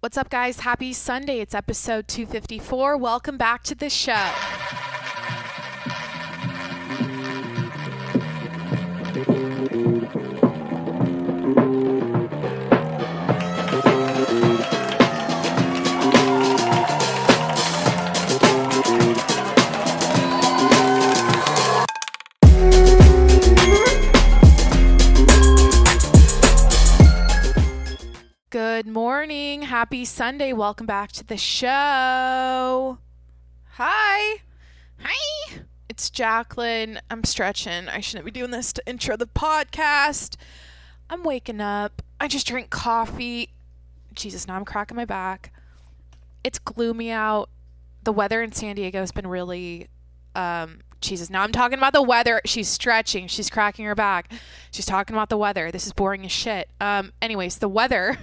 What's up, guys? Happy Sunday. It's episode 254. Welcome back to the show. Good morning. Happy Sunday. Welcome back to the show. Hi. It's Jacqueline. I'm stretching. I shouldn't be doing this to intro the podcast. I'm waking up. I just drank coffee. Jesus, now I'm cracking my back. It's gloomy out. The weather in San Diego has been really, Jesus, now I'm talking about the weather. She's stretching. She's cracking her back. She's talking about the weather. This is boring as shit. Anyways, the weather...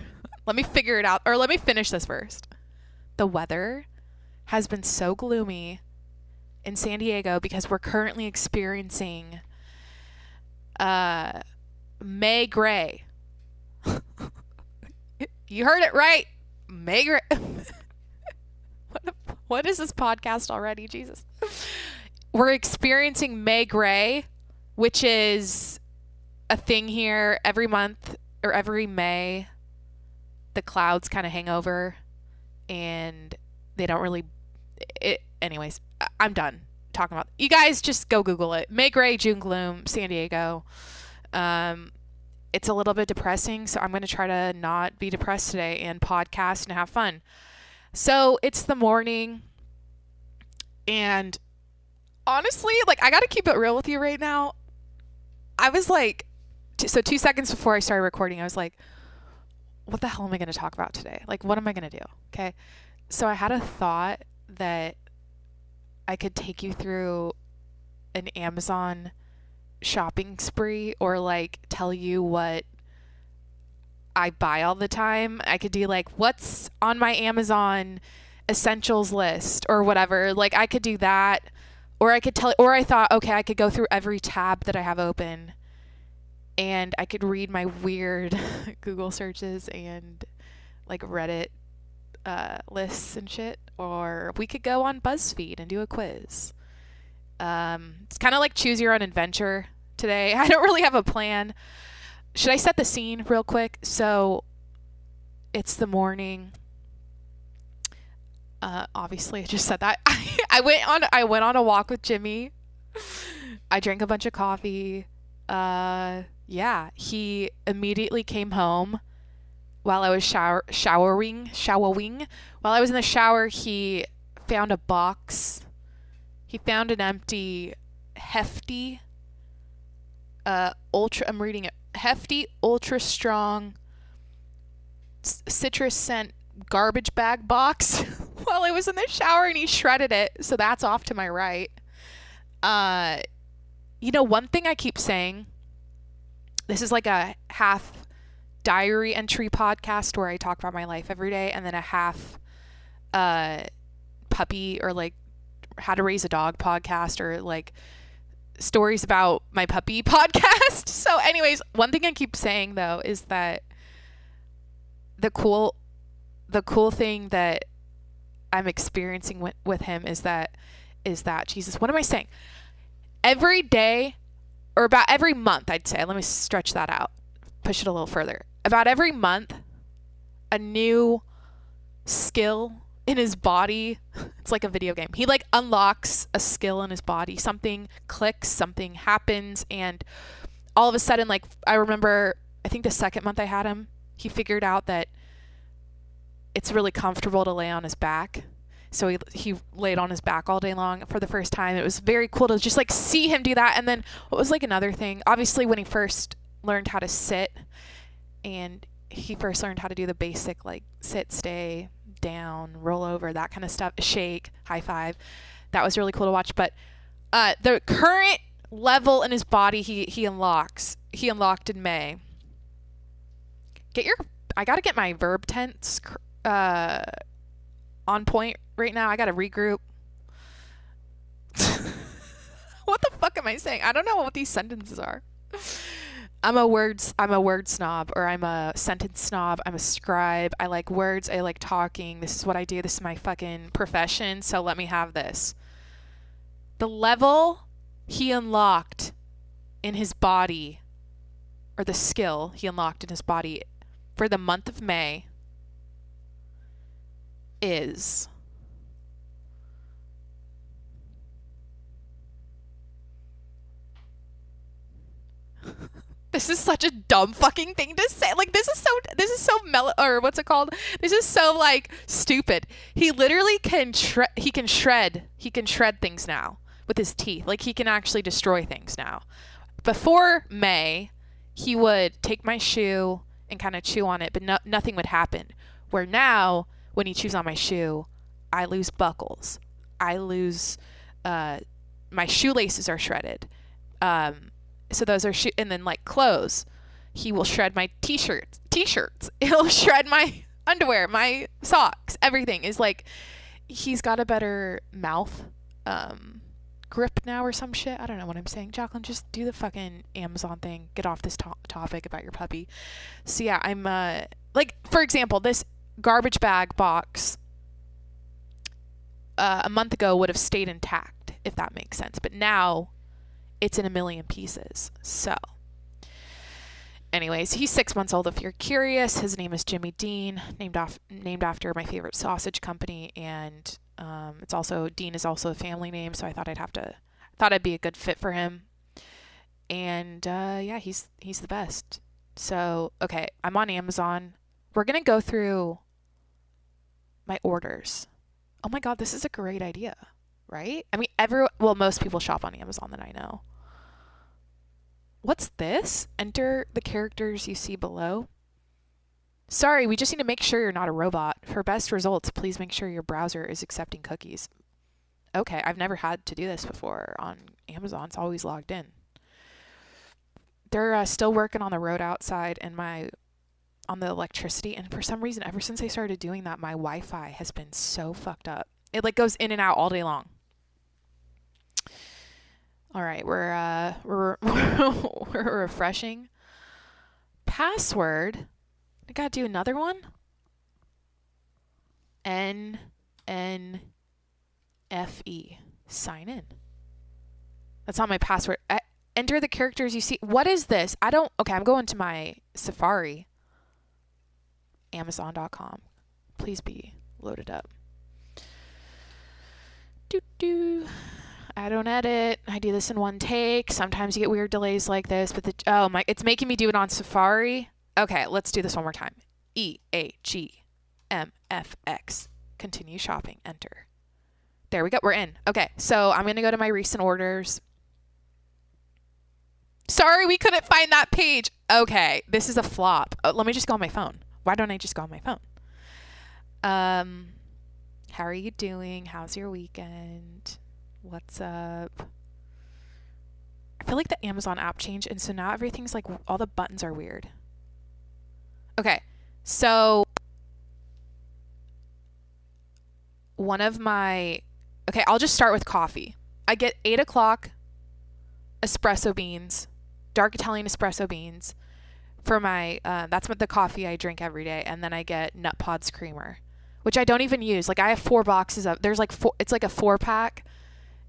Let me figure it out, or let me finish this first. The weather has been so gloomy in San Diego because we're currently experiencing May Gray. You heard it right. May Gray. What is this podcast already? Jesus. We're experiencing May Gray, which is a thing here every month or every May. The clouds kind of hang over and they don't really anyways, I'm done talking about. You guys just go Google it. May Gray, June gloom, San Diego. It's a little bit depressing, so I'm going to try to not be depressed today and podcast and have fun. So it's the morning, and honestly, I got to keep it real with you right now. I was like, 2 seconds before I started recording, I was like, what the hell am I going to talk about today? What am I going to do? Okay. So I had a thought that I could take you through an Amazon shopping spree, or tell you what I buy all the time. I could do what's on my Amazon essentials list or whatever. I could do that, or I thought, okay, I could go through every tab that I have open and I could read my weird Google searches and Reddit lists and shit. Or we could go on BuzzFeed and do a quiz. It's kind of like choose your own adventure today. I don't really have a plan. Should I set the scene real quick? So it's the morning. Obviously, I just said that. I went on a walk with Jimmy. I drank a bunch of coffee. Yeah, he immediately came home while I was showering. While I was in the shower, he found a box. He found an empty, hefty, I'm reading it, hefty, ultra strong, citrus scent garbage bag box while I was in the shower, and he shredded it. So that's off to my right. One thing I keep saying, this is like a half diary entry podcast where I talk about my life every day, and then a half puppy or how to raise a dog podcast, or stories about my puppy podcast. So anyways, one thing I keep saying though is that the cool thing that I'm experiencing with him is that Jesus, what am I saying? Every day, or about every month, I'd say, let me stretch that out, push it a little further. About every month, a new skill in his body, it's like a video game. He unlocks a skill in his body. Something clicks, something happens, and all of a sudden, I remember, I think the second month I had him, he figured out that it's really comfortable to lay on his back. So he laid on his back all day long for the first time. It was very cool to just see him do that. And then what was another thing, obviously when he first learned how to sit, and he first learned how to do the basic sit, stay, down, roll over, that kind of stuff, shake, high five. That was really cool to watch. But the current level in his body he unlocked in May. I got to get my verb tense on point right now. I gotta regroup. What the fuck am I saying? I don't know what these sentences are. I'm a word snob, or I'm a sentence snob. I'm a scribe. I like words. I like talking. This is what I do. This is my fucking profession. So let me have this. The level he unlocked in his body, or the skill he unlocked in his body for the month of May is this is such a dumb fucking thing to say. Like, this is so or what's it called? This is so like stupid. He literally can shred things now with his teeth. Like, he can actually destroy things now. Before May, he would take my shoe and kind of chew on it, but nothing would happen. Where now, when he chews on my shoe, I lose buckles. I lose, my shoelaces are shredded. So those are and then like clothes, he will shred my t-shirts. He'll shred my underwear, my socks, everything is like, he's got a better mouth, grip now or some shit. I don't know what I'm saying. Jacqueline, just do the fucking Amazon thing. Get off this topic about your puppy. So yeah, I'm, like, for example, this garbage bag box, a month ago would have stayed intact, if that makes sense. But now it's in a million pieces. So anyways, he's 6 months old. If you're curious, his name is Jimmy Dean, named after my favorite sausage company. And it's also, Dean is also a family name. So I thought I'd be a good fit for him. And yeah, he's the best. So, okay, I'm on Amazon. We're going to go through my orders. Oh my God, this is a great idea. Right? I mean, most people shop on Amazon that I know. What's this? Enter the characters you see below. Sorry, we just need to make sure you're not a robot. For best results, please make sure your browser is accepting cookies. Okay, I've never had to do this before on Amazon. It's always logged in. They're still working on the road outside and on the electricity. And for some reason, ever since they started doing that, my Wi-Fi has been so fucked up. It like goes in and out all day long. All right, we're refreshing. Password. I gotta do another one. NNFE. Sign in. That's not my password. Enter the characters you see. What is this? Okay, I'm going to my Safari. Amazon.com. Please be loaded up. I don't edit. I do this in one take. Sometimes you get weird delays like this, but it's making me do it on Safari. Okay, let's do this one more time. EAGMFX. Continue shopping. Enter. There we go. We're in. Okay, so I'm going to go to my recent orders. Sorry, we couldn't find that page. Okay, this is a flop. Let me just go on my phone. Why don't I just go on my phone? How are you doing? How's your weekend? What's up? I feel like the Amazon app changed, and so now everything's like, all the buttons are weird. Okay, so okay, I'll just start with coffee. I get 8 o'clock espresso beans, dark Italian espresso beans for my, that's what the coffee I drink every day. And then I get Nut Pods creamer, which I don't even use. Like, I have 4 boxes there's like 4, it's like a 4-pack.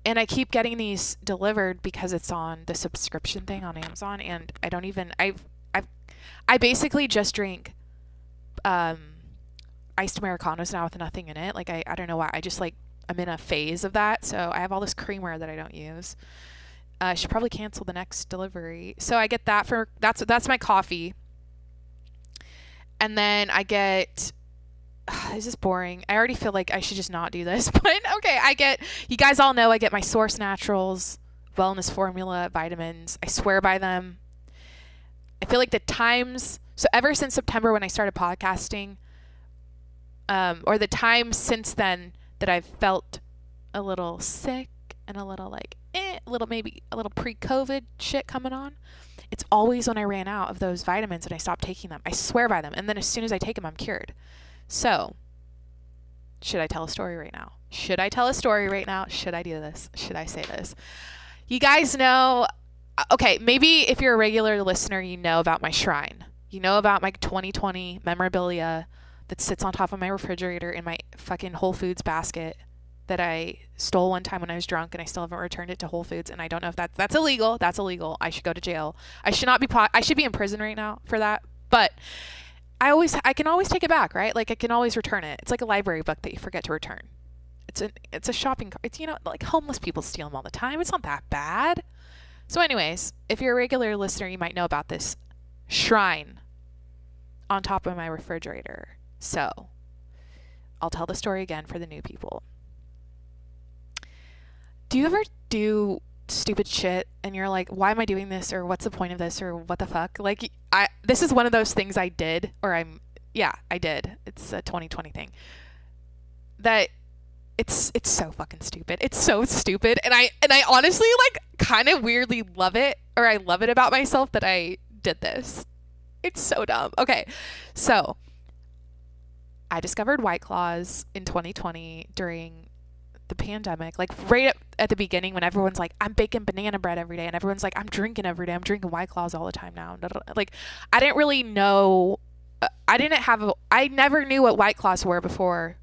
And I keep getting these delivered because it's on the subscription thing on Amazon. And I don't even, I basically just drink iced Americanos now with nothing in it. Like, I don't know why. I'm in a phase of that. So I have all this creamer that I don't use. I should probably cancel the next delivery. So I get that that's my coffee. And then I get, this is boring. I already feel like I should just not do this, but okay, you guys all know I get my Source Naturals wellness formula vitamins. I swear by them. I feel like so ever since September when I started podcasting, or the time since then that I've felt a little sick and a little like, maybe a little pre-COVID shit coming on, it's always when I ran out of those vitamins and I stopped taking them. I swear by them. And then as soon as I take them, I'm cured. So, should I tell a story right now? Should I tell a story right now? Should I do this? Should I say this? You guys know okay, maybe if you're a regular listener, you know about my shrine. You know about my 2020 memorabilia that sits on top of my refrigerator in my fucking Whole Foods basket that I stole one time when I was drunk, and I still haven't returned it to Whole Foods, and I don't know if that's illegal. That's illegal. I should go to jail. I should be in prison right now for that. But I can always take it back, right? Like I can always return it. It's like a library book that you forget to return. It's a shopping cart. It's, like homeless people steal them all the time. It's not that bad. So anyways, if you're a regular listener, you might know about this shrine on top of my refrigerator. So I'll tell the story again for the new people. Do you ever do stupid shit and you're like, why am I doing this, or what's the point of this, or what the fuck? Like, this is one of those things I did, I did. It's a 2020 thing. That it's so fucking stupid. It's so stupid, and I honestly like kind of weirdly love it, or I love it about myself that I did this. It's so dumb. Okay, so I discovered White Claws in 2020 during the pandemic, like right at the beginning when everyone's like, I'm baking banana bread every day, and everyone's like, I'm drinking every day. I'm drinking White Claws all the time now. Like, I didn't really know. I never knew what White Claws were before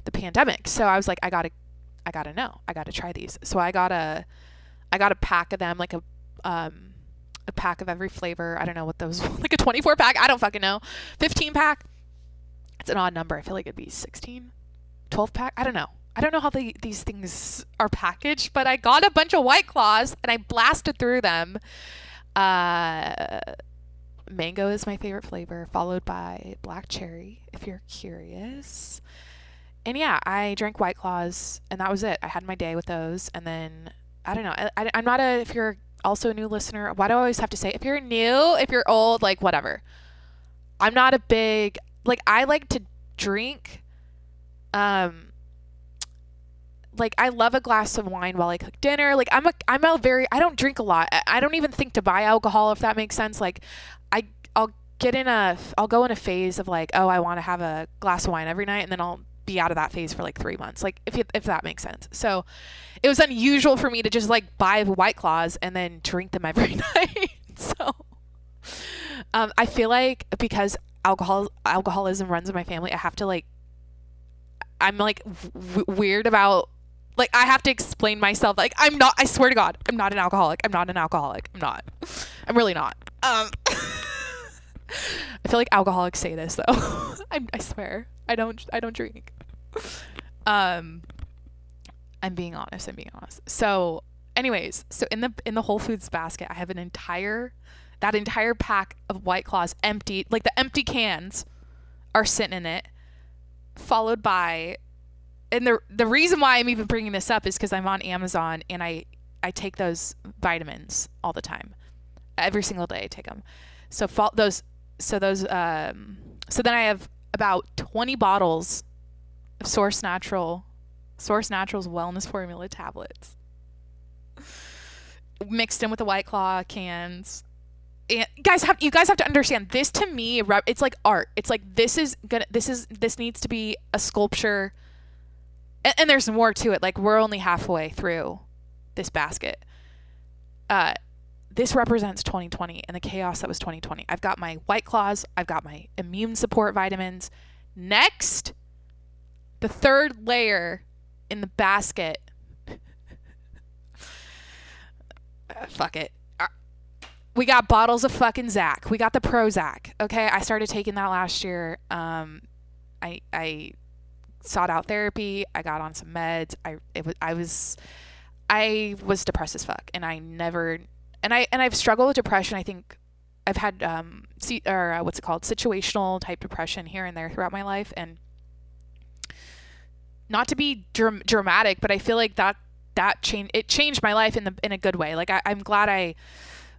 the pandemic. So I was like, I gotta know. I gotta try these. So I got a pack of them, like a pack of every flavor. I don't know what those, like a 24 pack. I don't fucking know. 15 pack. It's an odd number. I feel like it'd be 16, 12 pack. I don't know. I don't know how these things are packaged, but I got a bunch of White Claws and I blasted through them. Mango is my favorite flavor, followed by black cherry, if you're curious. And yeah, I drank White Claws, and that was it. I had my day with those, and then, I don't know. I'm not if you're also a new listener, why do I always have to say, if you're new, if you're old, like, whatever. I'm not a big, like, I like to drink, like, I love a glass of wine while I cook dinner. Like, I don't drink a lot. I don't even think to buy alcohol, if that makes sense. Like, I'll go in a phase of like, oh, I want to have a glass of wine every night, and then I'll be out of that phase for like 3 months. Like, if that makes sense. So it was unusual for me to just like buy White Claws and then drink them every night. So, I feel like because alcoholism runs in my family, I have to like, I'm like weird about, like, I have to explain myself. Like, I swear to God, I'm not an alcoholic. I'm not. I'm really not. I feel like alcoholics say this though. I swear. I don't drink. I'm being honest. So anyways, so in the Whole Foods basket, I have that entire pack of White Claws empty, like the empty cans are sitting in it, followed by, and the reason why I'm even bringing this up is because I'm on Amazon and I take those vitamins all the time. Every single day I take them. So then I have about 20 bottles of Source Naturals Wellness Formula tablets mixed in with the White Claw cans. And you guys have to understand, this to me, it's like art. It's like, this needs to be a sculpture. And there's more to it. Like, we're only halfway through this basket. This represents 2020 and the chaos that was 2020. I've got my White Claws. I've got my immune support vitamins. Next, the third layer in the basket. Fuck it. We got bottles of fucking Zac. We got the Prozac. Okay, I started taking that last year. I sought out therapy. I got on some meds. I was depressed as fuck, and I've struggled with depression. I think I've had situational type depression here and there throughout my life, and not to be dramatic, but I feel like that changed my life in a good way. Like, I'm glad I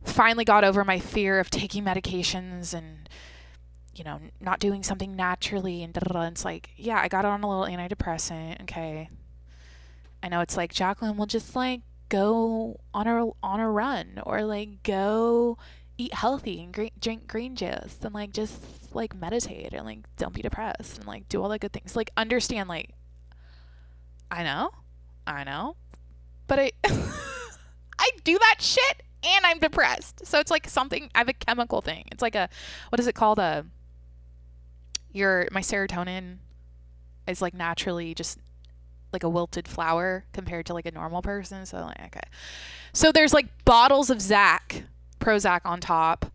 finally got over my fear of taking medications and, not doing something naturally and and it's like, yeah, I got on a little antidepressant. Okay, I know it's like, Jacqueline, will just like go on a run, or like go eat healthy and drink green juice, and like just like meditate, and like don't be depressed, and like do all the good things. Like, understand, like, I know, but I I do that shit and I'm depressed. So it's like something, I have a chemical thing. It's like what is it called? My serotonin is like naturally just like a wilted flower compared to like a normal person. So like, okay. So there's like bottles of Prozac on top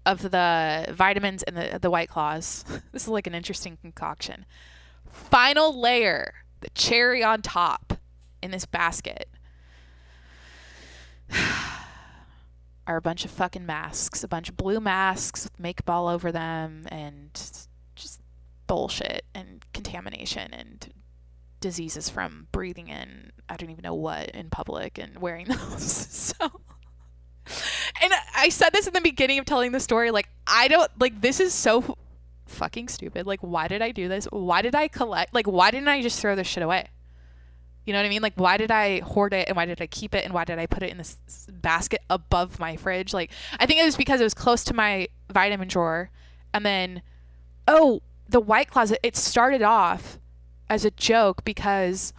of the vitamins and the White Claws. This is like an interesting concoction. Final layer, the cherry on top in this basket are a bunch of fucking masks, a bunch of blue masks with makeup all over them, and just bullshit and contamination and diseases from breathing in I don't even know what in public and wearing those. So, and I said this in the beginning of telling the story, like, I don't, like, this is so fucking stupid. Like, why did I do this? Why did I collect, like, why didn't I just throw this shit away? You know what I mean? Like, why did I hoard it, and why did I keep it, and why did I put it in this basket above my fridge? Like, I think it was because it was close to my vitamin drawer. And then, oh, the White Claws, it started off as a joke because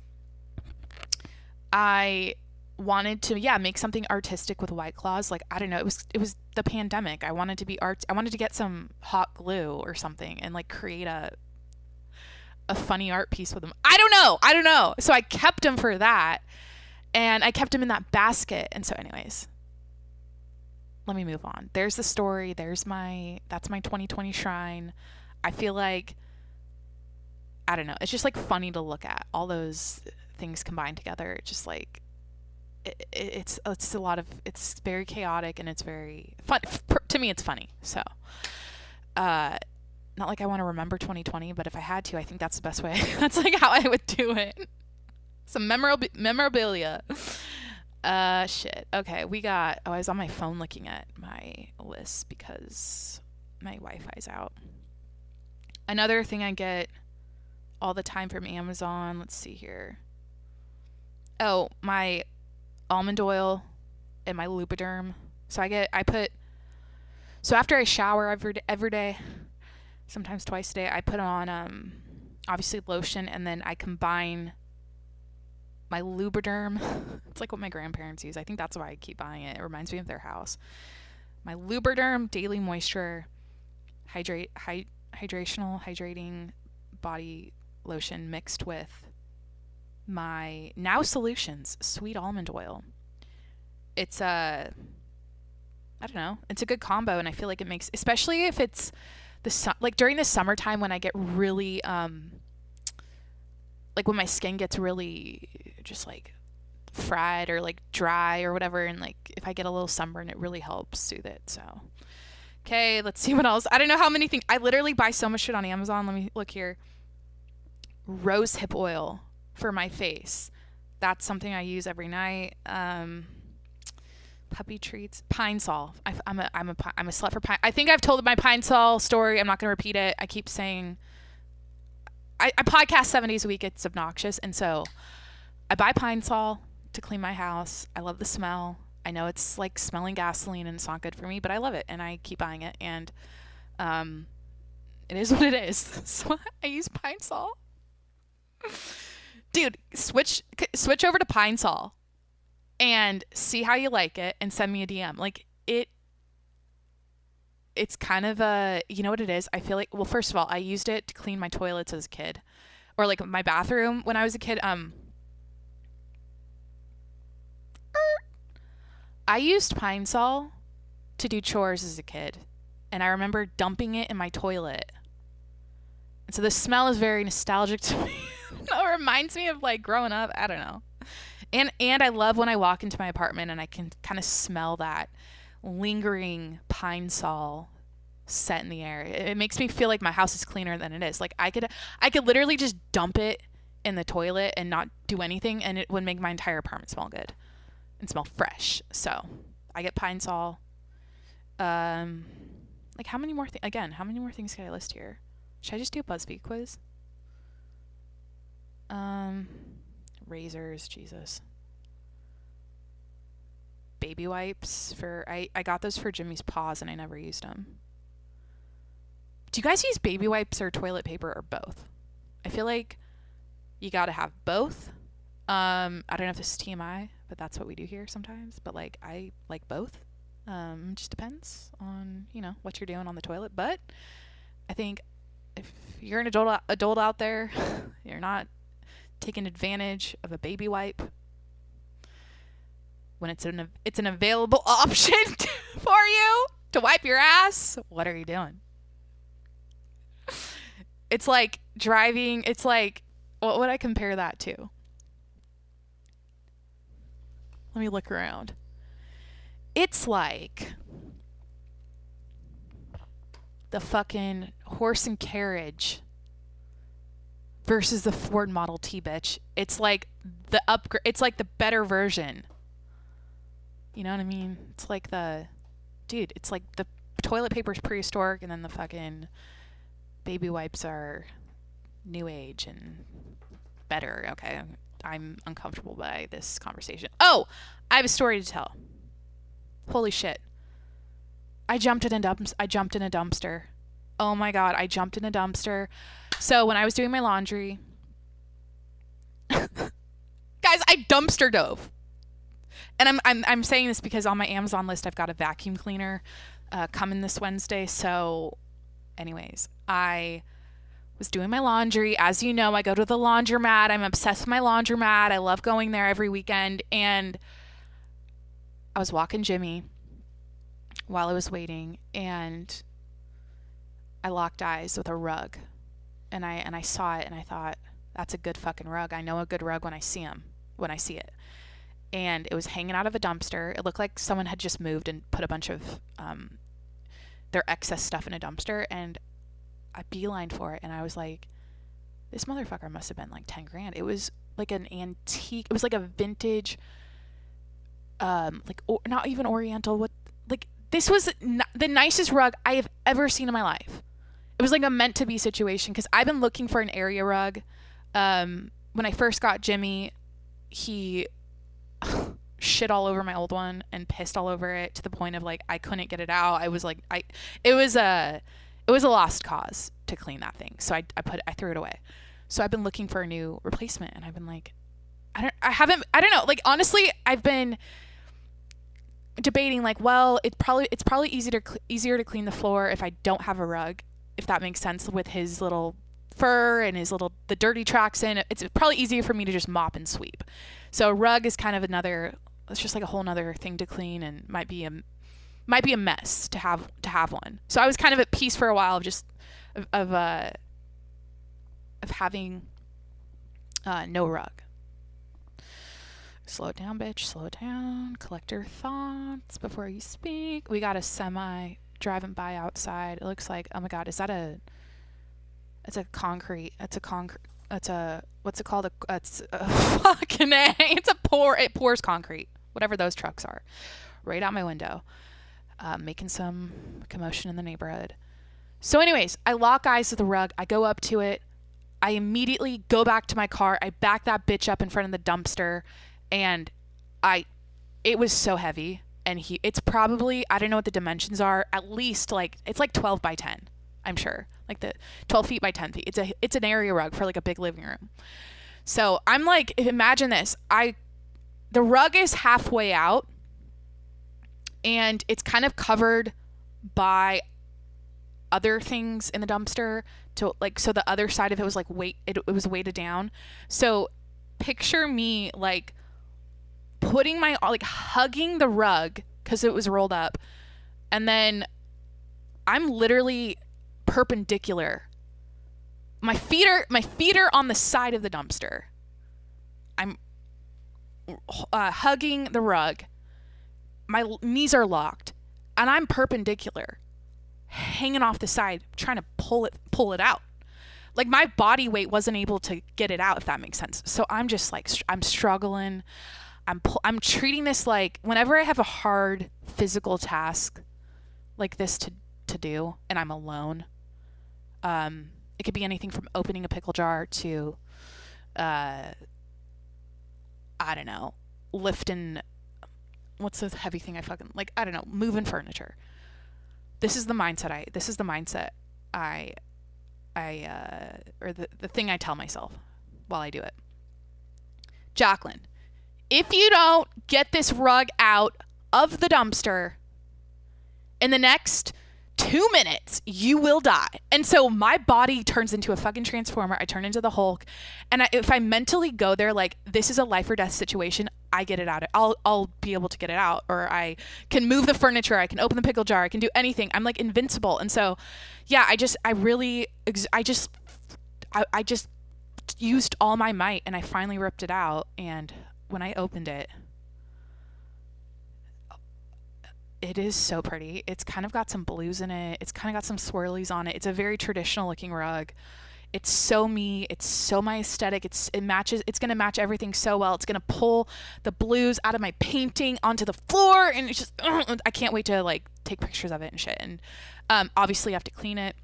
I wanted to, make something artistic with White Claws. Like, I don't know, it was the pandemic. I wanted to be I wanted to get some hot glue or something and like create a funny art piece with them. I don't know. So I kept them for that, and I kept them in that basket. And so anyways, let me move on. There's the story. That's my 2020 shrine. I feel like, I don't know, it's just like funny to look at all those things combined together. It's just like, it's a lot of, it's very chaotic and it's very fun. To me, it's funny. So, not like I want to remember 2020, but if I had to, I think that's the best way. That's like how I would do it. Some memorabilia. Shit. Okay, I was on my phone looking at my list because my Wi-Fi's out. Another thing I get all the time from Amazon, let's see here. Oh, my almond oil and my Lubriderm. So so after I shower every day, sometimes twice a day, I put on obviously lotion, and then I combine my Lubriderm. It's like what my grandparents use. I think that's why I keep buying it. It reminds me of their house. My Lubriderm Daily Moisture hydrating body lotion mixed with my Now Solutions sweet almond oil. It's I don't know, it's a good combo, and I feel like it makes, especially if it's like during the summertime when I get really like when my skin gets really just like fried or like dry or whatever, and like if I get a little sunburn, it really helps soothe it. So okay, let's see what else. I don't know how many things. I literally buy so much shit on Amazon. Let me look here. Rose hip oil for my face. That's something I use every night. Puppy treats. Pine Sol. I'm a slut for pine. I think I've told my Pine Sol story. I'm not going to repeat it. I keep saying I podcast 7 days a week. It's obnoxious. And so I buy Pine Sol to clean my house. I love the smell. I know it's like smelling gasoline and it's not good for me, but I love it and I keep buying it. And it is what it is. So I use Pine Sol. Dude, switch over to Pine Sol and see how you like it and send me a DM. Like it's kind of you know what it is? I feel like, well, first of all, I used it to clean my toilets as a kid, or like my bathroom when I was a kid. I used Pine Sol to do chores as a kid, and I remember dumping it in my toilet. And so the smell is very nostalgic to me. It reminds me of like growing up. I don't know. And I love when I walk into my apartment and I can kind of smell that lingering Pine Sol scent in the air. It makes me feel like my house is cleaner than it is. Like I could literally just dump it in the toilet and not do anything, and it would make my entire apartment smell good and smell fresh. So I get Pine Sol. Like how many more things can I list here? Should I just do a BuzzFeed quiz? Razors, Jesus. Baby wipes I got those for Jimmy's paws and I never used them. Do you guys use baby wipes or toilet paper or both? I feel like you gotta have both. I don't know if this is TMI, but that's what we do here sometimes. But like I like both. Just depends on, what you're doing on the toilet. But I think if you're an adult out there, you're not taking advantage of a baby wipe when it's an available option for you to wipe your ass. What are you doing? It's like driving. It's like, what would I compare that to? Let me look around. It's like the fucking horse and carriage versus the Ford Model T, bitch. It's like the upgrade. It's like the better version. You know what I mean? It's like it's like the toilet paper's prehistoric, and then the fucking baby wipes are new age and better. Okay, I'm uncomfortable by this conversation. Oh, I have a story to tell. Holy shit. I jumped in a dumpster. Oh my God, I jumped in a dumpster. So when I was doing my laundry, guys, I dumpster dove. And I'm saying this because on my Amazon list I've got a vacuum cleaner coming this Wednesday. So anyways, I was doing my laundry. As you know, I go to the laundromat. I'm obsessed with my laundromat. I love going there every weekend. And I was walking Jimmy while I was waiting, and I locked eyes with a rug. And I saw it, and I thought, that's a good fucking rug. I know a good rug when I see it. And it was hanging out of a dumpster. It looked like someone had just moved and put a bunch of their excess stuff in a dumpster, and I beelined for it, and I was like, this motherfucker must have been like 10 grand. It was like an antique. It was like a vintage, not even Oriental. This was the nicest rug I have ever seen in my life. It was like a meant to be situation, because I've been looking for an area rug. When I first got Jimmy, he shit all over my old one and pissed all over it to the point of like I couldn't get it out. I was like, it was a lost cause to clean that thing. So I threw it away. So I've been looking for a new replacement, and I've been like, I don't know. Like, honestly, I've been debating like, well, it's probably easier to clean the floor if I don't have a rug, if that makes sense, with his little fur and the dirty tracks in. It's probably easier for me to just mop and sweep. So a rug is kind of it's just like a whole nother thing to clean, and might be a mess to have one. So I was kind of at peace for a while of having no rug. Slow it down, bitch. Slow it down. Collect your thoughts before you speak. We got a semi driving by outside. It looks like, oh my God, is that it's a concrete. It's a, what's it called? It's a fucking A. It pours concrete. Whatever those trucks are. Right out my window. Making some commotion in the neighborhood. So anyways, I lock eyes with the rug. I go up to it. I immediately go back to my car. I back that bitch up in front of the dumpster. And it was so heavy, and it's probably, I don't know what the dimensions are, at least it's like 12 by 10, I'm sure, like the 12 feet by 10 feet. It's an area rug for like a big living room. So I'm like, imagine this, the rug is halfway out, and it's kind of covered by other things in the dumpster so the other side of it was like it was weighted down. So picture me like putting hugging the rug because it was rolled up, and then I'm literally perpendicular. My feet are on the side of the dumpster. I'm hugging the rug. My knees are locked, and I'm perpendicular, hanging off the side, trying to pull it out. Like, my body weight wasn't able to get it out, if that makes sense. So I'm just like, I'm struggling. I'm treating this like, whenever I have a hard physical task like this to do, and I'm alone, it could be anything from opening a pickle jar to, I don't know, lifting, what's the heavy thing I don't know, moving furniture. This is the mindset or the thing I tell myself while I do it. Jacqueline, if you don't get this rug out of the dumpster, in the next 2 minutes, you will die. And so my body turns into a fucking transformer. I turn into the Hulk. And if I mentally go there, like, this is a life or death situation, I get it out. I'll be able to get it out. Or I can move the furniture. I can open the pickle jar. I can do anything. I'm like invincible. And so, yeah, I just used all my might, and I finally ripped it out. And when I opened it, it is so pretty. It's kind of got some blues in it. It's kind of got some swirlies on it. It's a very traditional looking rug. It's so me. It's so my aesthetic. It's going to match everything so well. It's going to pull the blues out of my painting onto the floor. And it's just, I can't wait to like take pictures of it and shit. And obviously I have to clean it.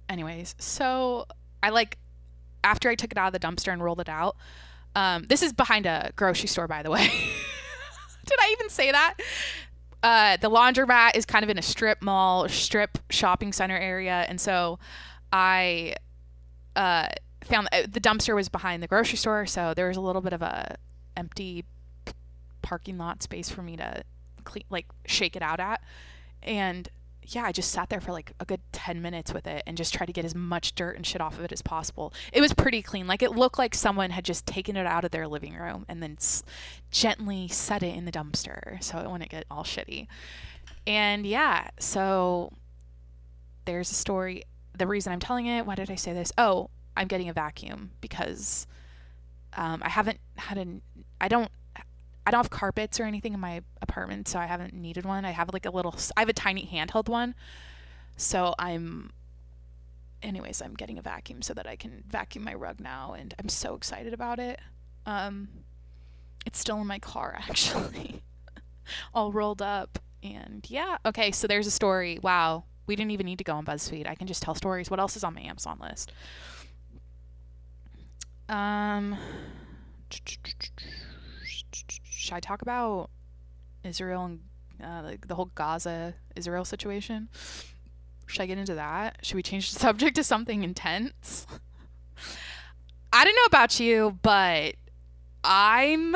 Anyways, so after I took it out of the dumpster and rolled it out, this is behind a grocery store, by the way. Did I even say that? The laundromat is kind of in a strip shopping center area. And so I found the dumpster was behind the grocery store. So there was a little bit of a empty parking lot space for me to shake it out at. And yeah, I just sat there for like a good 10 minutes with it and just tried to get as much dirt and shit off of it as possible. It was pretty clean. Like, it looked like someone had just taken it out of their living room and then gently set it in the dumpster so it wouldn't get all shitty. And yeah, so there's a story. The reason I'm telling it, why did I say this? Oh, I'm getting a vacuum because I don't have carpets or anything in my apartment, so I haven't needed one. I have I have a tiny handheld one. So I'm getting a vacuum so that I can vacuum my rug now, and I'm so excited about it. It's still in my car, actually, all rolled up. And yeah, okay, so there's a story. Wow, we didn't even need to go on BuzzFeed. I can just tell stories. What else is on my Amazon list? Should I talk about Israel and the whole Gaza-Israel situation? Should I get into that? Should we change the subject to something intense? I don't know about you, but I'm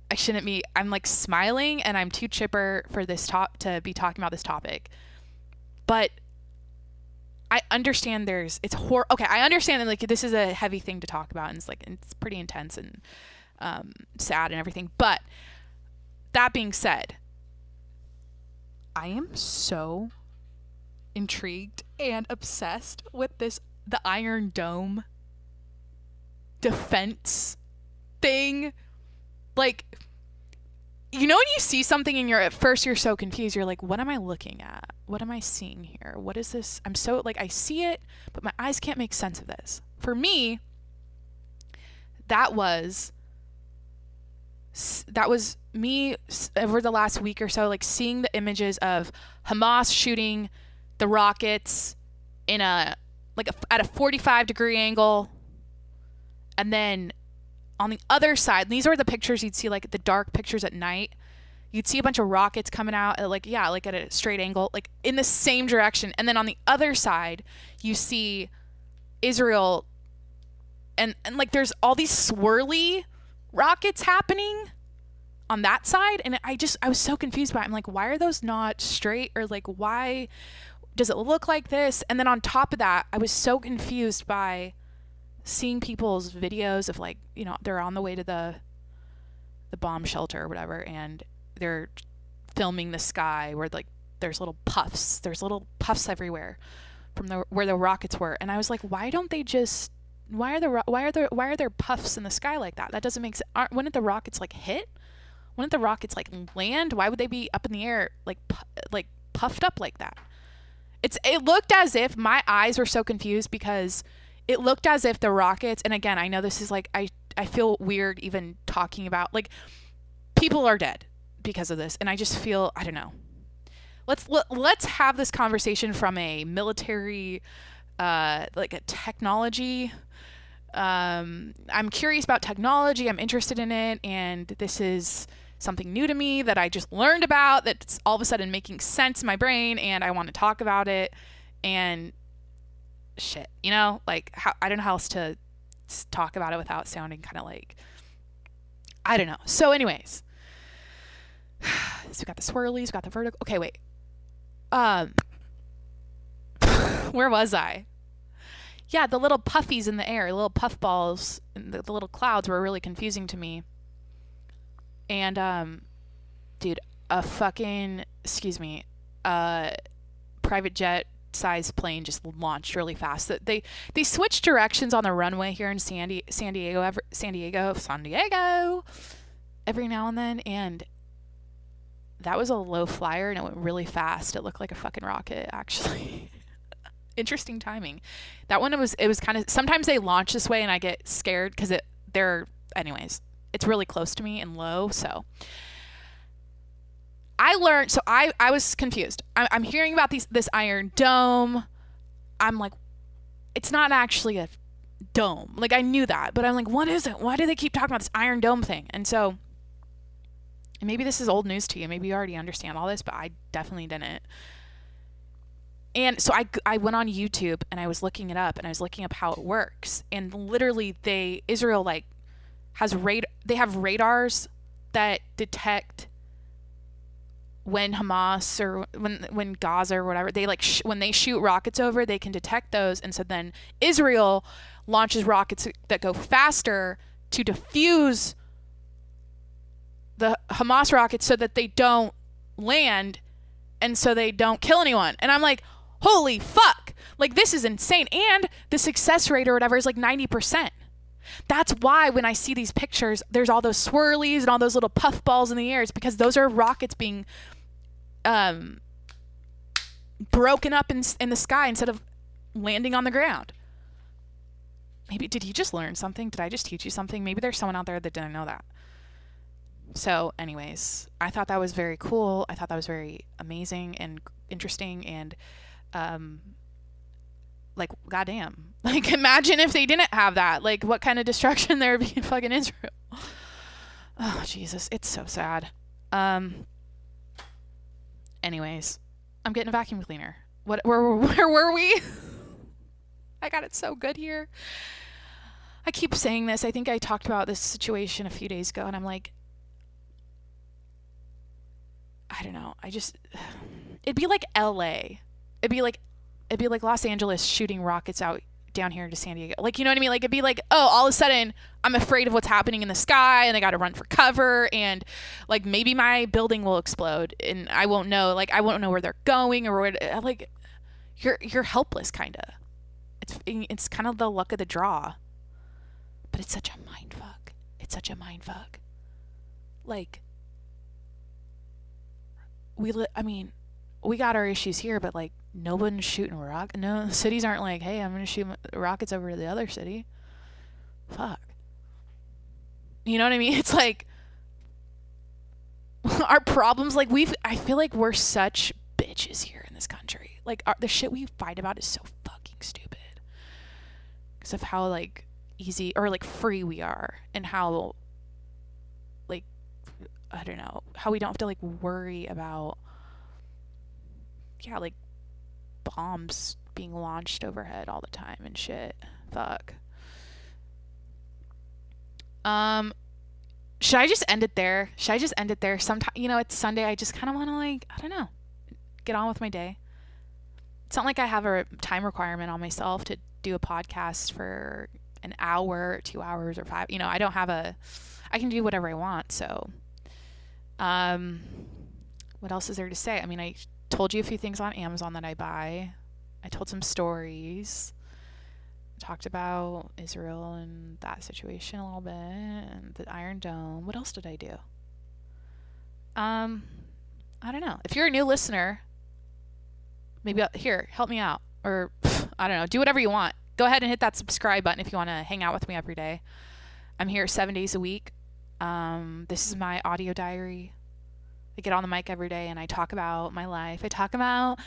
like smiling, and I'm too chipper for this to be talking about this topic. But I understand okay, I understand that like this is a heavy thing to talk about, and it's pretty intense and sad and everything. But that being said, I am so intrigued and obsessed with the Iron Dome defense thing. Like, you know when you see something and at first you're so confused, you're like, what am I looking at? What am I seeing here? What is this? I'm so like, I see it, but my eyes can't make sense of this. For me, that was me over the last week or so, like seeing the images of Hamas shooting the rockets at a 45-degree angle, and then on the other side, these are the pictures you'd see, like the dark pictures at night. You'd see a bunch of rockets coming out at at a straight angle, like in the same direction. And then on the other side, you see Israel, and like there's all these swirly rockets happening on that side. And I was so confused by it. I'm like, why are those not straight? Or like, why does it look like this? And then on top of that, I was so confused by seeing people's videos of like, you know, they're on the way to the bomb shelter or whatever, and they're filming the sky where like there's little puffs everywhere from where the rockets were. And I was like, why are there puffs in the sky like that? That doesn't make sense. Wouldn't the rockets like hit? Wouldn't the rockets like land? Why would they be up in the air like puffed up like that? It looked as if my eyes were so confused because it looked as if the rockets, and again, I know this is like, I feel weird even talking about, like, people are dead because of this, and I just feel, I don't know. Let's have this conversation from a military, like a technology. I'm curious about technology. I'm interested in it, and this is something new to me that I just learned about that's all of a sudden making sense in my brain, and I want to talk about it. And shit, you know, like I don't know how else to talk about it without sounding kind of like, I don't know. So anyways, So we got the swirlies, we got the vertical. Okay, wait. Where was I? Yeah, the little puffies in the air, little puff balls, the little clouds were really confusing to me. And dude, a fucking, excuse me, private jet sized plane just launched really fast. They switched directions on the runway here in San Diego every now and then, and that was a low flyer and it went really fast. It looked like a fucking rocket, actually. Interesting timing. That one, it was kind of, sometimes they launch this way and I get scared because anyways, it's really close to me and low. So I learned, so I was confused. I'm hearing about this Iron Dome. I'm like, it's not actually a dome. Like, I knew that, but I'm like, what is it? Why do they keep talking about this Iron Dome thing? And so, maybe this is old news to you. Maybe you already understand all this, but I definitely didn't. And so I went on YouTube and I was looking it up and I was looking up how it works. And literally Israel they have radars that detect when Hamas or when Gaza or whatever, they when they shoot rockets over, they can detect those. And so then Israel launches rockets that go faster to defuse the Hamas rockets so that they don't land and so they don't kill anyone. And I'm like, holy fuck, like, this is insane. And the success rate or whatever is like 90%. That's why when I see these pictures, there's all those swirlies and all those little puff balls in the air. It's because those are rockets being broken up in the sky instead of landing on the ground. Maybe, did you just learn something? Did I just teach you something? Maybe there's someone out there that didn't know that. So anyways, I thought that was very cool. I thought that was very amazing and interesting. And like, goddamn, like, imagine if they didn't have that, like, what kind of destruction there would be in fucking Israel. Oh, Jesus, it's so sad. Anyways, I'm getting a vacuum cleaner. Where were we? I got it so good here. I keep saying this. I think I talked about this situation a few days ago, and I'm like, I don't know. It'd be like LA. It'd be like Los Angeles shooting rockets out down here to San Diego. Like, you know what I mean? Like, it'd be like, oh, all of a sudden I'm afraid of what's happening in the sky and I got to run for cover, and like, maybe my building will explode and I won't know. Like, I won't know where they're going or where, like, you're helpless, kind of. It's kind of the luck of the draw, but it's such a mind fuck. It's such a mind fuck. Like, we got our issues here, but like, no one's shooting rockets. No, cities aren't like, hey, I'm going to shoot rockets over to the other city. Fuck. You know what I mean? It's like, our problems, like, I feel like we're such bitches here in this country. Like, the shit we fight about is so fucking stupid. Because of how, like, easy or like free we are, and how, like, I don't know, how we don't have to like worry about, yeah, like, bombs being launched overhead all the time and shit. Fuck. Should I just end it there? Sometime, it's Sunday. I just kind of want to, like, I don't know, get on with my day. It's not like I have a time requirement on myself to do a podcast for an hour, 2 hours, or 5. I don't have I can do whatever I want. So, what else is there to say? I mean, I told you a few things on Amazon that I buy. I told some stories. Talked about Israel and that situation a little bit, and the Iron Dome. What else did I do? I don't know. If you're a new listener, maybe here, help me out, or I don't know, do whatever you want. Go ahead and hit that subscribe button if you want to hang out with me every day. I'm here 7 days a week. This is my audio diary. I get on the mic every day and I talk about my life. I talk about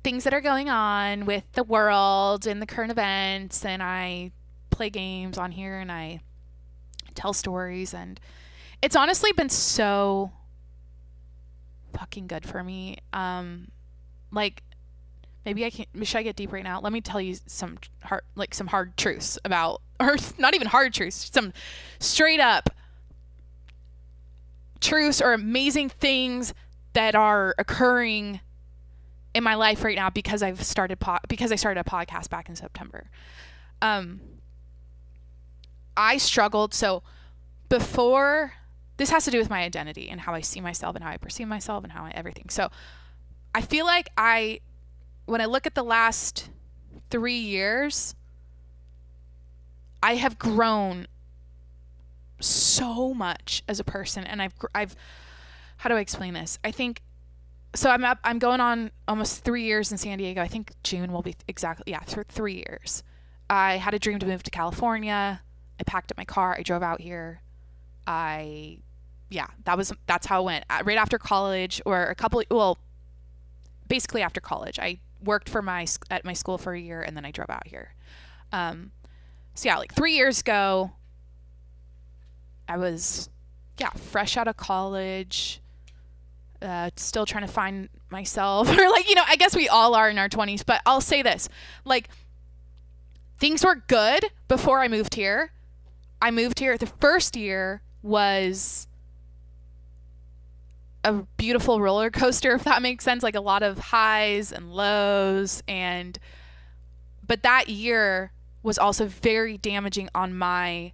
things that are going on with the world and the current events, and I play games on here and I tell stories, and it's honestly been so fucking good for me. Like, should I get deep right now? Let me tell you some hard truths about, or not even hard truths, some straight up truths or amazing things that are occurring in my life right now because I started a podcast back in September. I struggled. So before, this has to do with my identity and how I see myself and how I perceive myself and everything. So I feel like when I look at the last 3 years, I have grown so much as a person. And I've, how do I explain this? I think, so I'm going on almost 3 years in San Diego. I think June will be exactly, 3 years. I had a dream to move to California. I packed up my car. I drove out here. That's how it went. Right after college, or basically after college, I worked at my school for a year, and then I drove out here. Like 3 years ago, I was, fresh out of college, still trying to find myself, or I guess we all are in our 20s, but I'll say this, things were good before I moved here. I moved here. The first year was a beautiful roller coaster, if that makes sense, a lot of highs and lows, but that year was also very damaging on my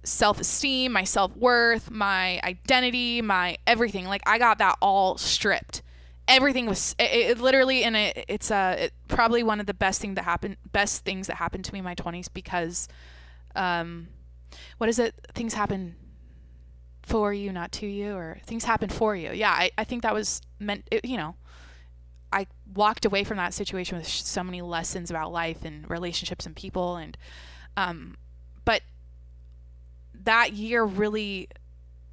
self-esteem, my self-worth, my identity, my everything. I got that all stripped. Everything was it literally, and it's probably one of the best things that happened to me in my 20s, because what is it? Things happen for you, not to you, or things happen for you. Yeah, I think that was meant, I walked away from that situation with so many lessons about life and relationships and people. And, but that year really,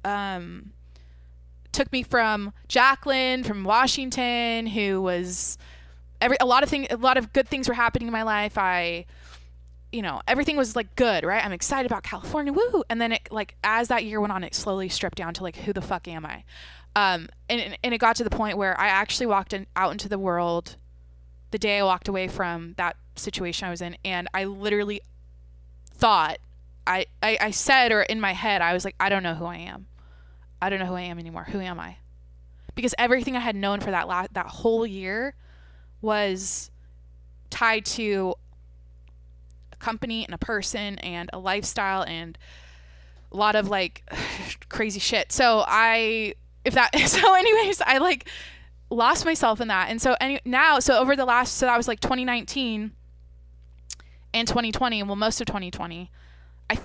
took me from Jacqueline from Washington, who was a lot of good things were happening in my life. Everything was good, right? I'm excited about California, woo! And then it as that year went on, it slowly stripped down to who the fuck am I? And it got to the point where I actually walked out into the world the day I walked away from that situation I was in, and I literally thought, I said, or in my head, I was I don't know who I am. I don't know who I am anymore. Who am I? Because everything I had known for that whole year was tied to a company and a person and a lifestyle and a lot of crazy shit. So anyways, I lost myself in that. And so over the last, so that was 2019 and 2020, well, most of 2020, I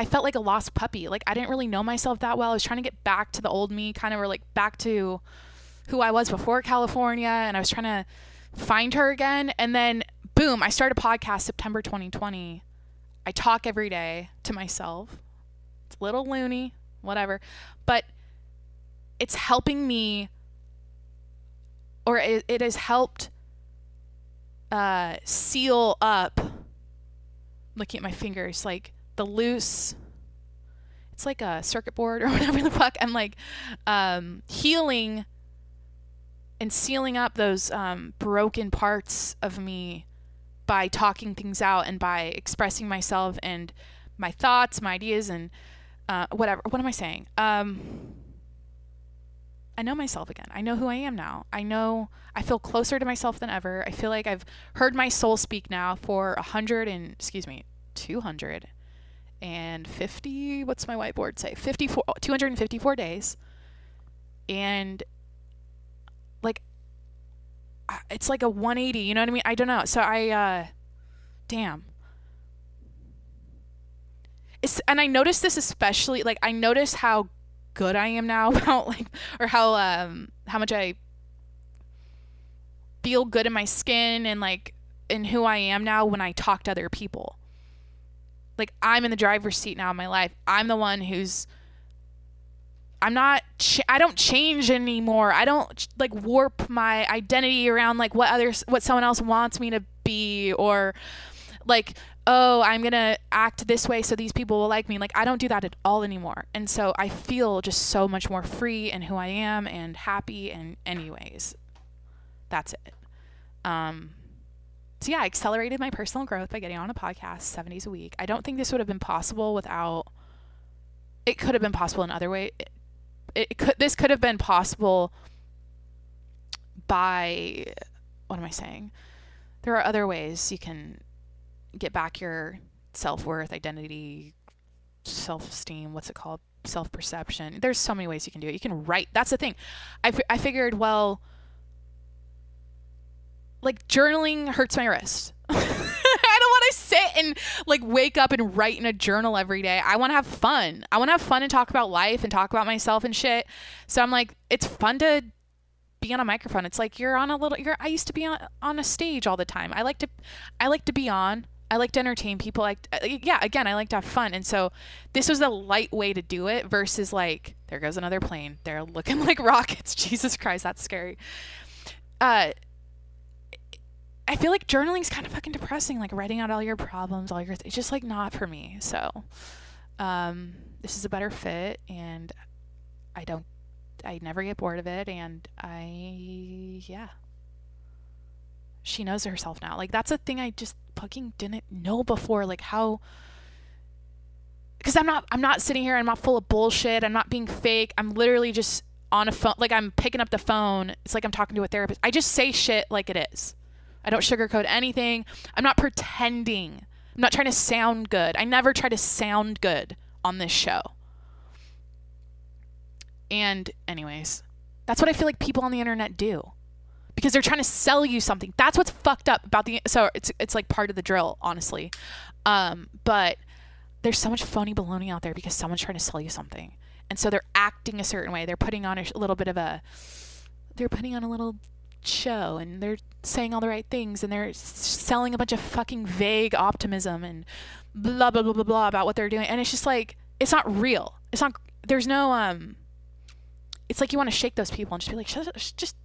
felt like a lost puppy. I didn't really know myself that well. I was trying to get back to the old me, kind of, or back to who I was before California. And I was trying to find her again. And then boom, I started a podcast September 2020. I talk every day to myself. It's a little loony, whatever, but it's helping me, or it has helped seal up, looking at my fingers, the loose, it's like a circuit board or whatever the fuck. I'm healing and sealing up those broken parts of me by talking things out and by expressing myself and my thoughts, my ideas, and whatever. What am I saying? I know myself again. I know who I am now. I feel closer to myself than ever. I feel like I've heard my soul speak now for 250, what's my whiteboard say? 254 days. And it's a 180, you know what I mean? I don't know. So damn. And I noticed this especially, I notice how good I am now about or how much I feel good in my skin and in who I am now when I talk to other people. I'm in the driver's seat now in my life. I'm the one who's, I don't change anymore. I don't warp my identity around what someone else wants me to be, or oh, I'm going to act this way so these people will like me. I don't do that at all anymore. And so I feel just so much more free in who I am and happy. And anyways, that's it. So I accelerated my personal growth by getting on a podcast 7 days a week. I don't think this would have been possible without, it could have been possible in other way, this could have been possible by, what am I saying? There are other ways you can get back your self-worth, identity, self-esteem, what's it called? Self-perception. There's so many ways you can do it. You can write. That's the thing. I figured, well, like journaling hurts my wrist. I don't want to sit and like wake up and write in a journal every day. I want to have fun. I want to have fun and talk about life and talk about myself and shit. So I'm like, it's fun to be on a microphone. It's like I used to be on a stage all the time. I like to be on. I like to entertain people. Again, I like to have fun. And so this was a light way to do it versus like, there goes another plane. They're looking like rockets. Jesus Christ, that's scary. I feel like journaling is kind of fucking depressing. Like writing out all your problems, it's just like not for me. So this is a better fit, and I never get bored of it. And she knows herself now. Like that's a thing I just fucking didn't know before. Like how, because I'm not sitting here. I'm not full of bullshit. I'm not being fake. I'm literally just on a phone. Like I'm picking up the phone. It's like I'm talking to a therapist. I just say shit like it is. I don't sugarcoat anything. I'm not pretending. I'm not trying to sound good. I never try to sound good on this show. And anyways, that's what I feel like people on the internet do. Because they're trying to sell you something. That's what's fucked up about so it's like part of the drill, honestly. But there's so much phony baloney out there because someone's trying to sell you something. And so they're acting a certain way. They're putting on a little show, and they're saying all the right things, and they're selling a bunch of fucking vague optimism and blah, blah, blah, blah, blah about what they're doing. And it's just like, it's not real. There's no, it's like you want to shake those people and just be like, just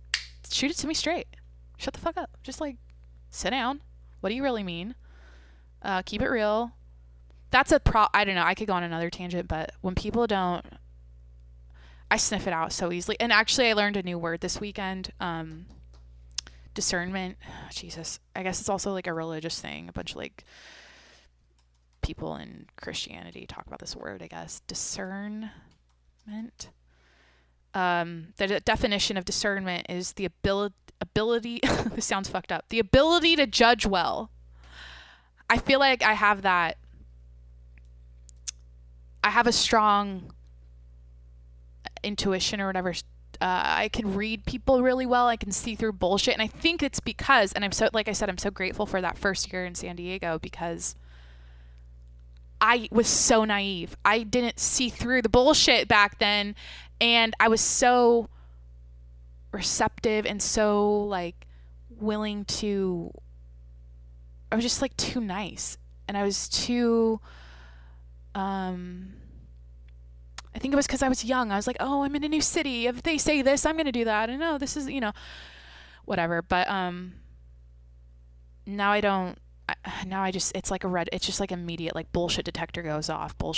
shoot it to me straight. Shut the fuck up. Just like sit down. What do you really mean? Keep it real. That's I don't know. I could go on another tangent, but when people don't, I sniff it out so easily. And actually I learned a new word this weekend. Discernment. Jesus. I guess it's also like a religious thing. A bunch of like people in Christianity talk about this word, I guess. Discernment. The definition of discernment is the ability this sounds fucked up. The ability to judge well. I feel like I have that. I have a strong intuition or whatever. I can read people really well. I can see through bullshit. And I think it's because, and I'm so, like I said, I'm so grateful for that first year in San Diego because I was so naive. I didn't see through the bullshit back then. And I was so receptive and so like willing to, I was just like too nice. And I was too, I think it was because I was young. I was like, oh, I'm in a new city. If they say this, I'm going to do that. And no, this is, whatever. But now I don't. Now I just, it's just like immediate, like bullshit detector goes off. I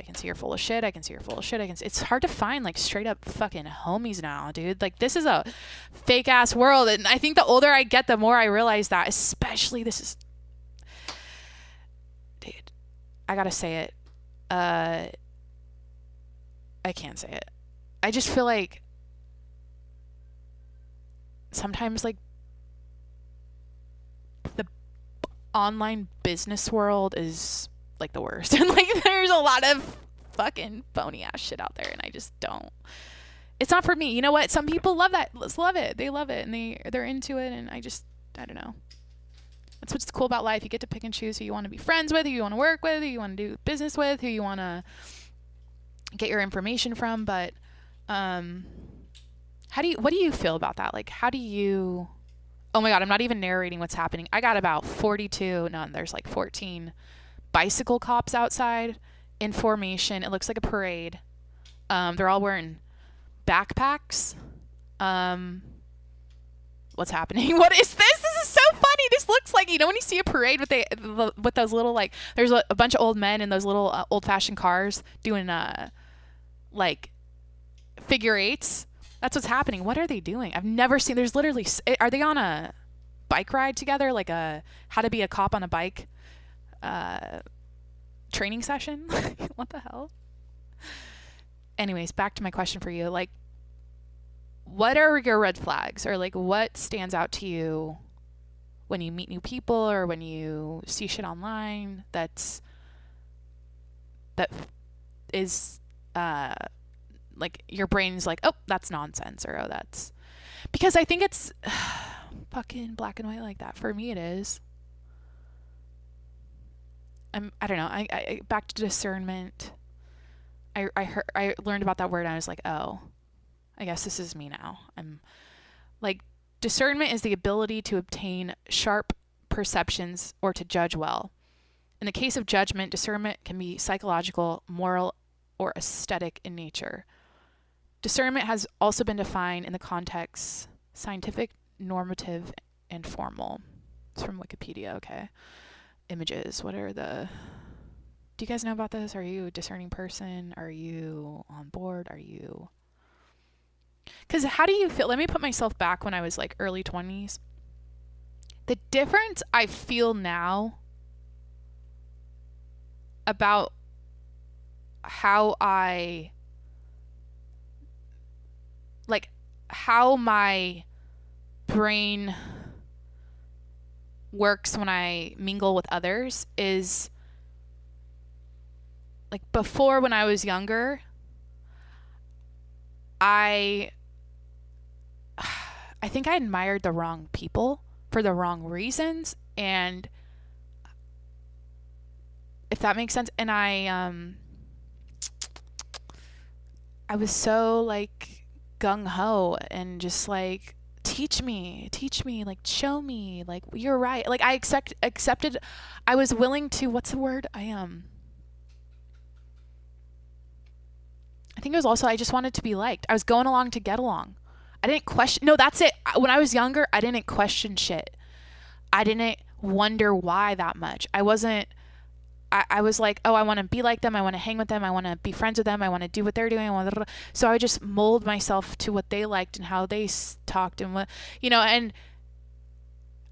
can see you're full of shit. It's hard to find like straight up fucking homies now, dude. Like this is a fake ass world. And I think the older I get, the more I realize that, especially dude, I gotta say it. I can't say it. I just feel like sometimes like the online business world is like the worst. And like there's a lot of fucking phony ass shit out there and I just don't. It's not for me. You know what? Some people love that. Love it. They love it and they're into it and I don't know. That's what's cool about life. You get to pick and choose who you want to be friends with, who you want to work with, who you want to do business with, who you want to get your information from. But what do you feel about that? Like oh my God, I'm not even narrating what's happening. I got about 14 bicycle cops outside in formation. It looks like a parade. They're all wearing backpacks. What's happening? What is this? This is so funny. This looks like, when you see a parade with those little, like, there's a bunch of old men in those little old-fashioned cars doing, like, figure eights. That's what's happening. What are they doing? I've never seen, there's literally, are they on a bike ride together? Like a, how to be a cop on a bike, training session? What the hell? anyways, back to my question for you. Like, what are your red flags, or like what stands out to you when you meet new people or when you see shit online that is like your brain's like, oh, that's nonsense, or oh, that's, because I think it's fucking black and white like that. For me, it is. I don't know. I back to discernment. I learned about that word and I was like, oh, I guess this is me now. I'm like, discernment is the ability to obtain sharp perceptions or to judge well. In the case of judgment, discernment can be psychological, moral, or aesthetic in nature. Discernment has also been defined in the context scientific, normative, and formal. It's from Wikipedia, okay. Images. What are the... Do you guys know about this? Are you a discerning person? Are you on board? Are you... Because how do you feel? Let me put myself back when I was like early 20s. The difference I feel now about how how my brain works when I mingle with others is like, before, when I was younger, I think I admired the wrong people for the wrong reasons, and if that makes sense, and I was so like gung-ho and just like, teach me, like, show me, like, you're right. Like, I accepted, I was willing to, what's the word? I think it was also, I just wanted to be liked. I was going along to get along. I didn't question, no, that's it. When I was younger, I didn't question shit. I didn't wonder why that much. I was like, oh, I want to be like them. I want to hang with them. I want to be friends with them. I want to do what they're doing. So I would just mold myself to what they liked and how they talked and what, and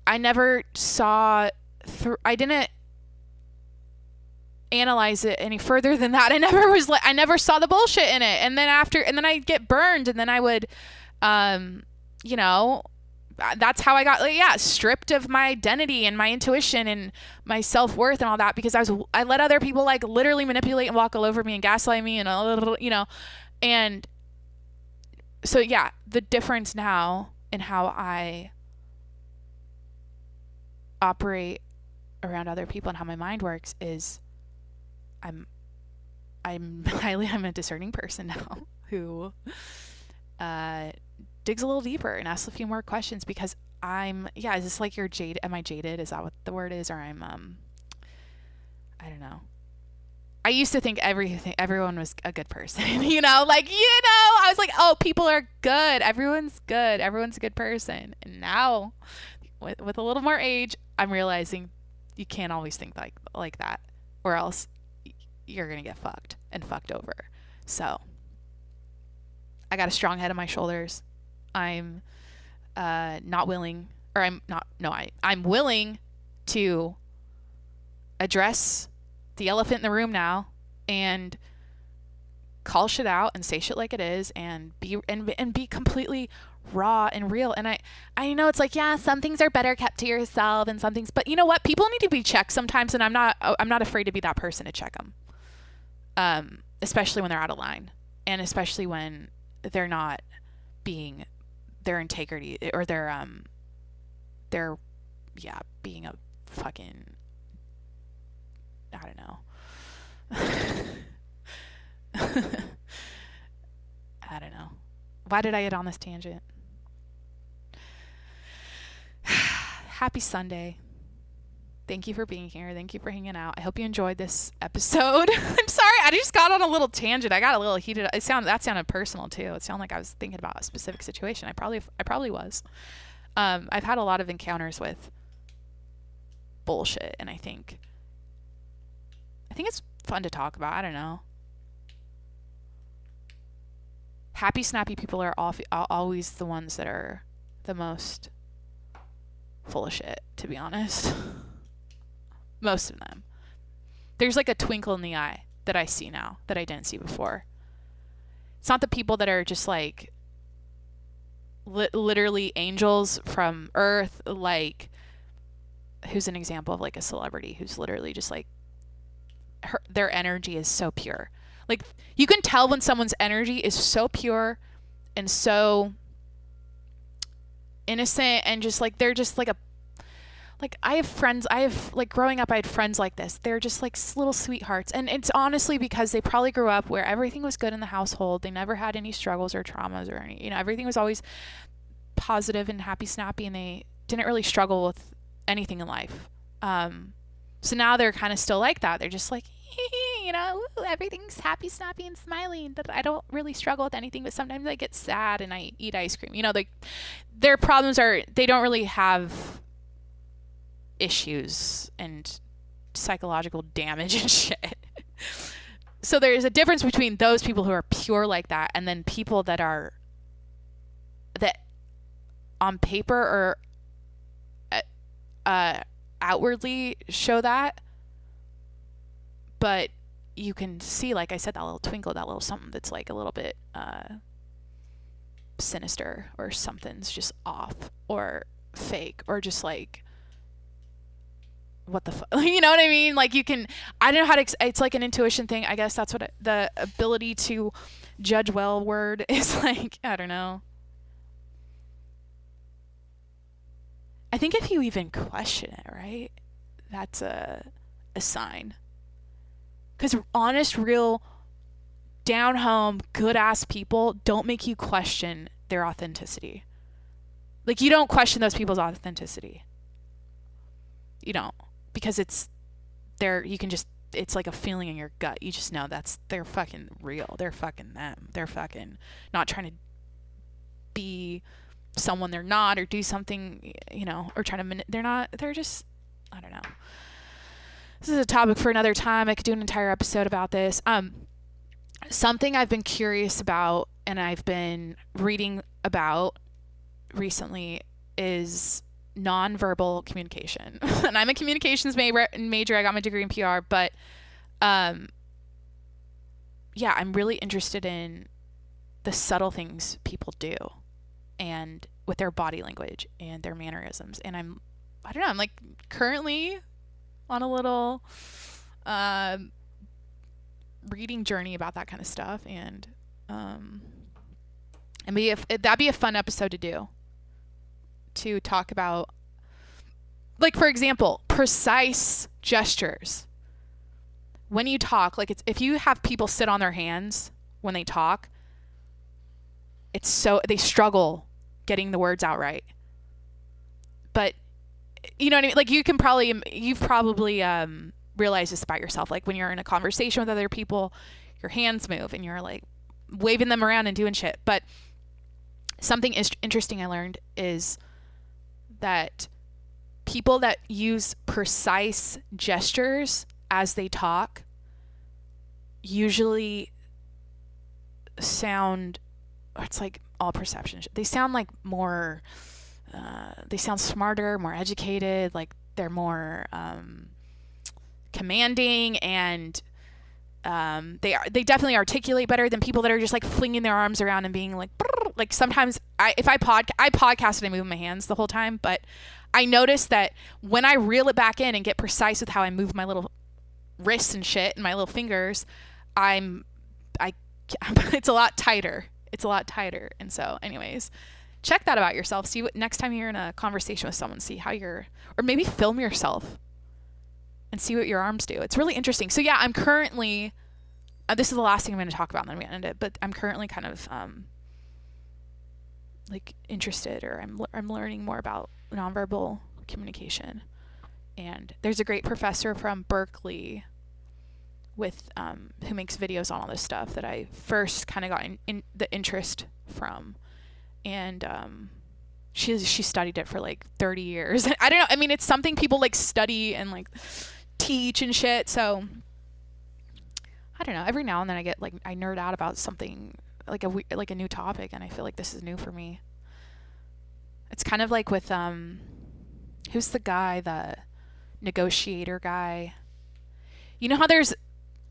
I never saw I didn't analyze it any further than that. I never saw the bullshit in it. And then I'd get burned, and then I would, that's how I got, stripped of my identity and my intuition and my self-worth and all that, because I let other people like literally manipulate and walk all over me and gaslight me and and so yeah, the difference now in how I operate around other people and how my mind works is I'm a discerning person now who digs a little deeper and asks a few more questions, because is this like, you're jaded? Am I jaded? Is that what the word is? Or I'm I don't know. I used to think everyone was a good person, I was like, oh, people are good. Everyone's good. Everyone's a good person. And now with a little more age, I'm realizing you can't always think like that, or else you're going to get fucked and fucked over. So I got a strong head on my shoulders. I'm willing to address the elephant in the room now and call shit out and say shit like it is, and be completely raw and real. And I know it's like, yeah, some things are better kept to yourself and some things, but you know what? People need to be checked sometimes, and I'm not afraid to be that person to check them. Especially when they're out of line, and especially when they're not being their integrity, or they're being a fucking, I don't know. I don't know. Why did I get on this tangent? Happy Sunday. Thank you for being here. Thank you for hanging out. I hope you enjoyed this episode. I'm sorry, I just got on a little tangent. I got a little heated. That sounded personal too. It sounded like I was thinking about a specific situation. I probably was. I've had a lot of encounters with bullshit, and I think it's fun to talk about. I don't know. Happy, snappy people are always the ones that are the most full of shit, to be honest. Most of them. There's like a twinkle in the eye that I see now that I didn't see before. It's not the people that are just like literally angels from earth. Like, who's an example of like a celebrity who's literally just like their energy is so pure. Like, you can tell when someone's energy is so pure and so innocent, and just like they're just like I have friends, growing up I had friends like this. They're just like little sweethearts, and it's honestly because they probably grew up where everything was good in the household. They never had any struggles or traumas or any, everything was always positive and happy snappy, and they didn't really struggle with anything in life. So now they're kind of still like that. They're just like, everything's happy, snappy, and smiling. I don't really struggle with anything, but sometimes I get sad and I eat ice cream. Their problems are, they don't really have issues and psychological damage and shit. So there's a difference between those people who are pure like that and then people that on paper or outwardly show that, but you can see, like I said, that little twinkle, that little something that's like a little bit sinister, or something's just off or fake, or just like, what the fuck, you know what I mean? Like, you can, I don't know how to, it's like an intuition thing, I guess. That's what the ability to judge well word is like. I don't know. I think if you even question it, right, that's a sign. Because honest, real, down home, good ass people don't make you question their authenticity. Like, you don't question those people's authenticity. You don't. Because it's like a feeling in your gut. You just know they're fucking real. They're fucking them. They're fucking not trying to be someone they're not, or do something, or trying to they're just, I don't know. This is a topic for another time. I could do an entire episode about this. Something I've been curious about and I've been reading about recently is nonverbal communication. And I'm a communications major. I got my degree in PR, but yeah, I'm really interested in the subtle things people do, and with their body language and their mannerisms. And I'm like currently on a little reading journey about that kind of stuff. And that'd be a fun episode to do, to talk about, like, for example, precise gestures. When you talk, like, if you have people sit on their hands when they talk, they struggle getting the words out right. But you know what I mean? Like, you've probably realized this about yourself. Like, when you're in a conversation with other people, your hands move and you're like waving them around and doing shit. But something interesting I learned is that people that use precise gestures as they talk usually sound, it's like all perception. They sound like more, they sound smarter, more educated, like they're more commanding, and they definitely articulate better than people that are just like flinging their arms around and being like, brrr. Like, sometimes I podcast and I move my hands the whole time, but I notice that when I reel it back in and get precise with how I move my little wrists and shit and my little fingers, it's a lot tighter. It's a lot tighter. And so, anyways, check that about yourself. See what next time you're in a conversation with someone, see how or maybe film yourself and see what your arms do. It's really interesting. So yeah, I'm currently, this is the last thing I'm going to talk about, and then we end it, but I'm currently kind of like interested, or I'm learning more about nonverbal communication. And there's a great professor from Berkeley with who makes videos on all this stuff that I first kind of got in the interest from. And she studied it for like 30 years. I don't know. I mean, it's something people like study and like teach and shit. So I don't know. Every now and then I get like, I nerd out about something like a new topic, and I feel like this is new for me. It's kind of like with who's the guy, the negotiator guy? You know how there's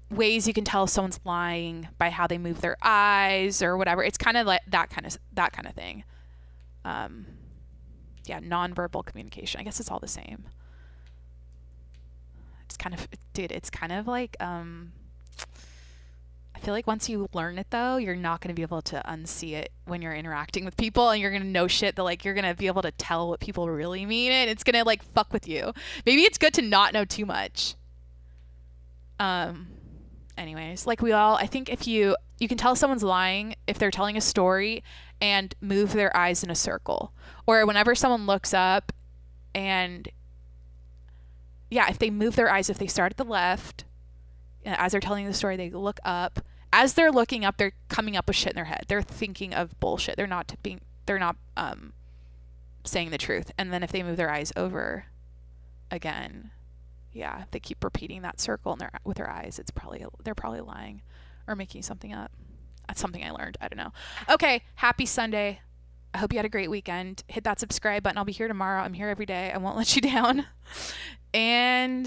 ways you can tell if someone's lying by how they move their eyes or whatever. It's kind of like that kind of thing. Yeah, nonverbal communication. I guess it's all the same. It's kind of like I feel like once you learn it though, you're not going to be able to unsee it when you're interacting with people, and you're going to know shit that like you're going to be able to tell what people really mean, and it's going to like fuck with you. Maybe it's good to not know too much. Anyways, like I think if you can tell someone's lying if they're telling a story and move their eyes in a circle, or whenever someone looks up and if they move their eyes, if they start at the left, as they're telling the story, they look up. As they're looking up, they're coming up with shit in their head. They're thinking of bullshit. They're not saying the truth. And then if they move their eyes over again, if they keep repeating that circle with their eyes, they're probably lying or making something up. That's something I learned. I don't know. Okay, happy Sunday. I hope you had a great weekend. Hit that subscribe button. I'll be here tomorrow. I'm here every day. I won't let you down. And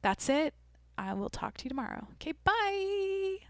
that's it. I will talk to you tomorrow. Okay, bye.